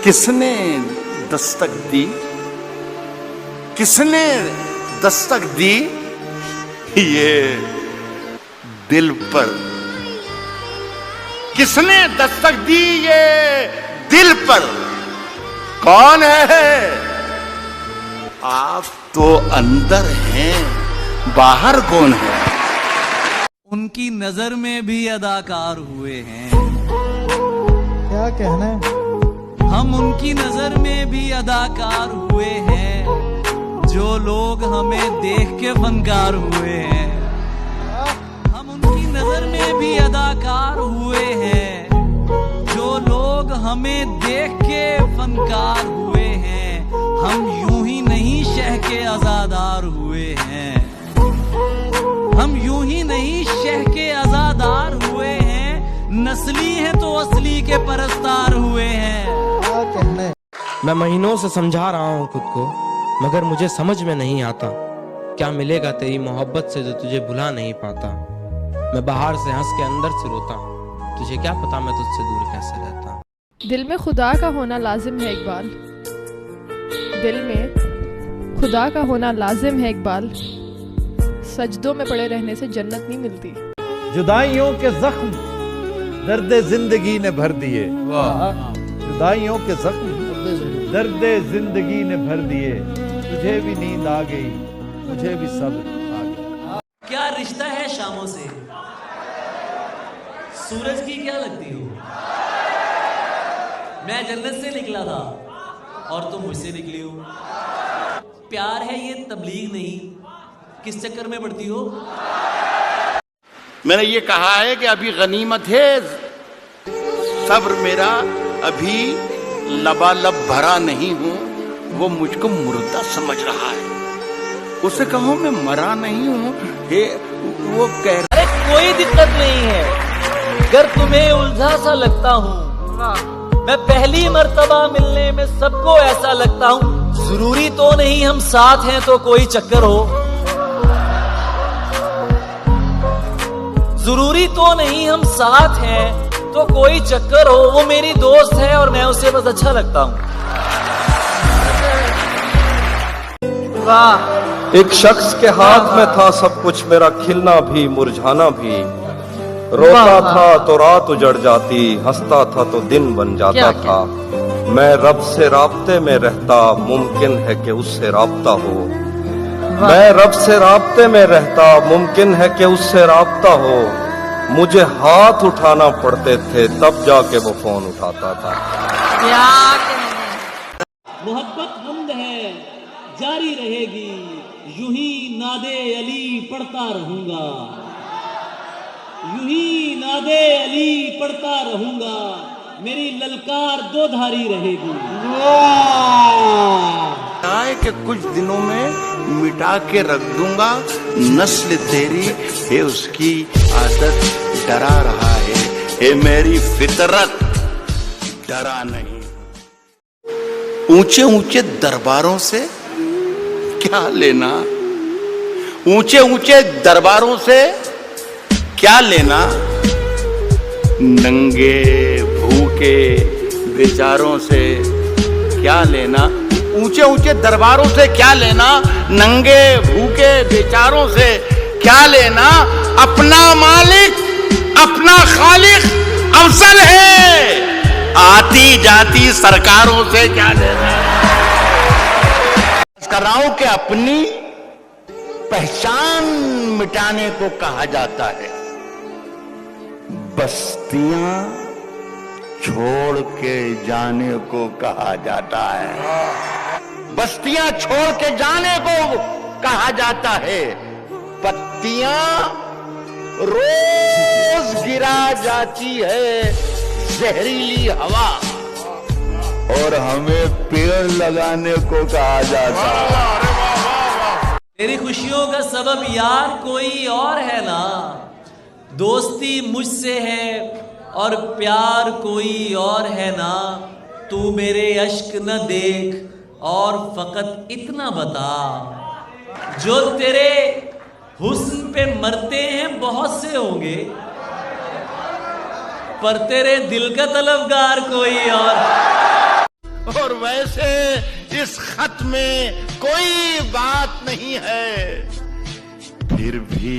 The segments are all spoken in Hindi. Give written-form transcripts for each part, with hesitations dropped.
किसने दस्तक दी, किसने दस्तक दी ये दिल पर, किसने दस्तक दी ये दिल पर, कौन है? आप तो अंदर हैं, बाहर कौन है? उनकी नजर में भी अदाकार हुए हैं। क्या कहना है? हम उनकी नजर में भी अदाकार हुए हैं, जो लोग हमें देख के फनकार हुए हैं। हम उनकी नजर में भी अदाकार हुए हैं, जो लोग हमें देख के फनकार हुए हैं। हम यूं ही नहीं शह के आजादार हुए हैं, हम यूं ही नहीं शह के आजादार हुए हैं। नस्ली है तो असली के परस्तार हुए हैं। क्या कहना है? मैं महीनों से समझा रहा हूँ खुद को, मगर मुझे समझ में नहीं आता क्या मिलेगा तेरी मोहब्बत से जो तुझे भुला नहीं पाता। मैं बाहर से हंस के अंदर से रोता हूँ, तुझे क्या पता मैं तुझसे दूर कैसे रहता। दिल में खुदा का होना लाजिम है इकबाल, दिल में खुदा का होना लाजिम है इकबाल। सजदों में पड़े रहने से जन्नत नहीं मिलती। जुदाइयों के जख्म दर्द जिंदगी ने भर दिए, जुदाइयों के जख्म दर्द जिंदगी ने भर दिए। तुझे भी नींद आ गई, मुझे भी सब्र आ गया। क्या रिश्ता है शामों से, सूरज की क्या लगती हो? मैं जन्नत से निकला था और तुम मुझसे निकली हो। प्यार है ये तबलीग नहीं, किस चक्कर में पड़ती हो? मैंने ये कहा है कि अभी गनीमत है, सब्र मेरा अभी लबालब भरा नहीं हूं। वो मुझको मुर्दा समझ रहा है, उसे कहो मैं मरा नहीं हूं। वो कह रहा अरे कोई दिक्कत नहीं है, अगर तुम्हें उलझा सा लगता हूँ। मैं पहली मर्तबा मिलने में सबको ऐसा लगता हूँ। जरूरी तो नहीं हम साथ हैं तो कोई चक्कर हो, जरूरी तो नहीं हम साथ हैं तो कोई चक्कर हो। वो मेरी दोस्त है और मैं उसे बस अच्छा लगता हूँ। वाह। एक शख्स के हाथ में था सब कुछ, मेरा खिलना भी मुरझाना भी। रोता था तो रात उजड़ जाती, हंसता था तो दिन बन जाता था। मैं रब से राब्ते में रहता, मुमकिन है कि उससे राब्ता हो। मैं रब से राब्ते में रहता, मुमकिन है कि उससे राब्ता हो। मुझे हाथ उठाना पड़ते थे तब जाके वो फोन उठाता था। मोहब्बत हमद है जारी रहेगी, यूं ही नादे अली पढ़ता रहूंगा, यूं ही नादे अली पढ़ता रहूंगा। मेरी ललकार दो धारी रहेगी। कि कुछ दिनों में मिटा के रख दूंगा, नस्ल तेरी है उसकी आदत डरा रहा है, हे मेरी फितरत डरा नहीं। ऊंचे ऊंचे दरबारों से क्या लेना, ऊंचे ऊंचे दरबारों से क्या लेना। नंगे भूखे बेचारों से क्या लेना, ऊंचे ऊंचे दरबारों से क्या लेना। नंगे भूखे बेचारों से क्या लेना। अपना मालिक अपना खालिक अफसल है, आती जाती सरकारों से क्या लेना। कराओ के अपनी पहचान मिटाने को कहा जाता है, बस्तियां छोड़ के जाने को कहा जाता है। बस्तियां छोड़ के जाने को कहा जाता है। पत्तियां रोज गिरा जाती है जहरीली हवा, और हमें पेड़ लगाने को कहा जाता है। तेरी खुशियों का सबब यार कोई और है ना, दोस्ती मुझसे है और प्यार कोई और है ना। तू मेरे अश्क न देख और फकत इतना बता, जो तेरे हुस्न पे मरते हैं बहुत से होंगे, पर तेरे दिल का तलबगार कोई और। और वैसे इस खत में कोई बात नहीं है, फिर भी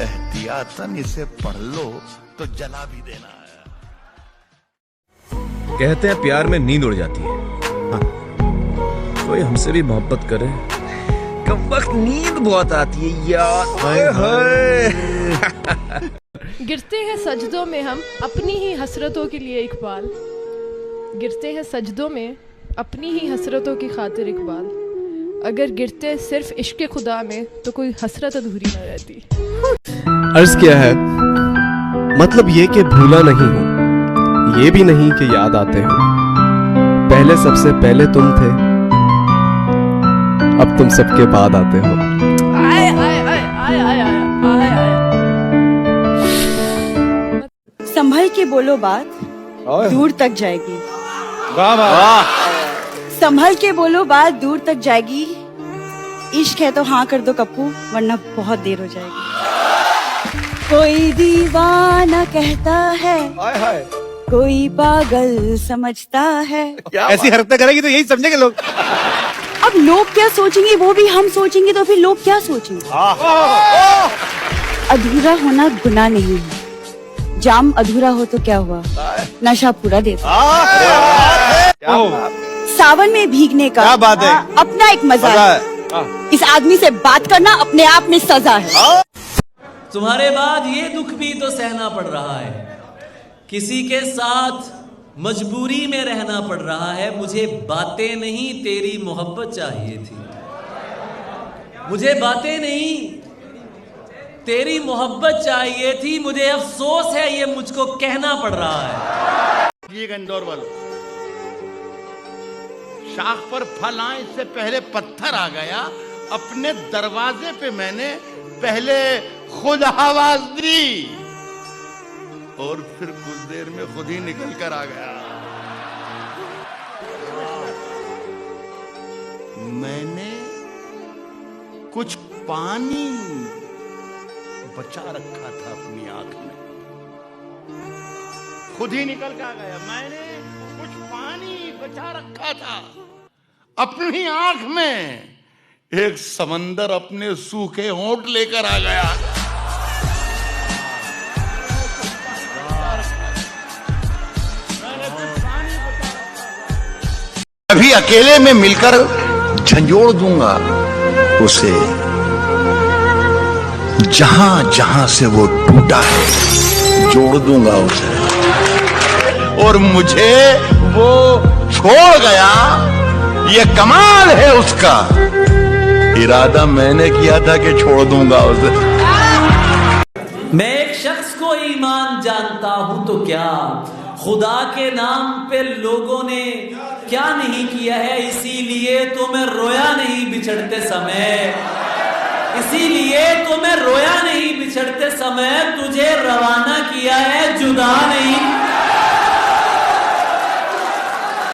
एहतियातन इसे पढ़ लो तो जला भी देना है। कहते हैं प्यार में नींद उड़ जाती है। हाँ, कोई हमसे भी मोहब्बत करे, कब वक्त नींद बहुत आती है यार। गिरते हैं सजदों में हम अपनी ही हसरतों के लिए इकबाल, गिरते हैं सजदों में अपनी ही हसरतों की खातिर इकबाल, अगर गिरते सिर्फ इश्क खुदा में तो कोई हसरत अधूरी न रहती। अर्ज किया है, मतलब ये कि भूला नहीं हूं, ये भी नहीं कि याद आते हो, पहले सबसे पहले तुम थे, अब तुम सबके बाद आते हो। आय आय आय आय आय आय आय। संभल के बोलो बात दूर तक जाएगी, वाह वाह। संभल के बोलो बात दूर तक जाएगी, इश्क है तो हाँ कर दो कप्पू वरना बहुत देर हो जाएगी। कोई दीवाना कहता है, कोई पागल समझता है। ऐसी हरकतें करेगी तो यही समझेंगे लोग। अब लोग क्या सोचेंगे वो भी हम सोचेंगे तो फिर लोग क्या सोचेंगे। अधूरा होना गुनाह नहीं है, जाम अधूरा हो तो क्या हुआ, नशा पूरा देता। सावन में भीगने का क्या बात है? अपना एक मजा है। इस आदमी से बात करना अपने आप में सजा है। तुम्हारे बाद ये दुख भी तो सहना पड़ रहा है, किसी के साथ मजबूरी में रहना पड़ रहा है। मुझे बातें नहीं तेरी मोहब्बत चाहिए थी, मुझे बातें नहीं तेरी मोहब्बत चाहिए थी, मुझे अफसोस है ये मुझको कहना पड़ रहा है। ये इंदौर वालों, शाख पर फल आए इससे पहले पत्थर आ गया, अपने दरवाजे पे मैंने पहले खुद आवाज दी और फिर कुछ देर में खुद ही निकल कर आ गया। मैंने कुछ पानी बचा रखा था अपनी आंख में, खुद ही निकल कर आ गया। मैंने कुछ पानी बचा रखा था अपनी आंख में, एक समंदर अपने सूखे होंठ लेकर आ गया। अभी अकेले में मिलकर झंझोड़ दूंगा उसे, जहां जहां से वो टूटा है जोड़ दूंगा उसे, और मुझे वो छोड़ गया। ये कमाल है उसका, इरादा मैंने किया था कि छोड़ दूंगा उसे। मैं एक शख्स को ईमान जानता हूं तो क्या, खुदा के नाम पे लोगों ने क्या नहीं किया है, इसीलिए तो मैं रोया नहीं बिछड़ते समय, इसीलिए तो मैं रोया नहीं बिछड़ते समय, तुझे रवाना किया है जुदा नहीं।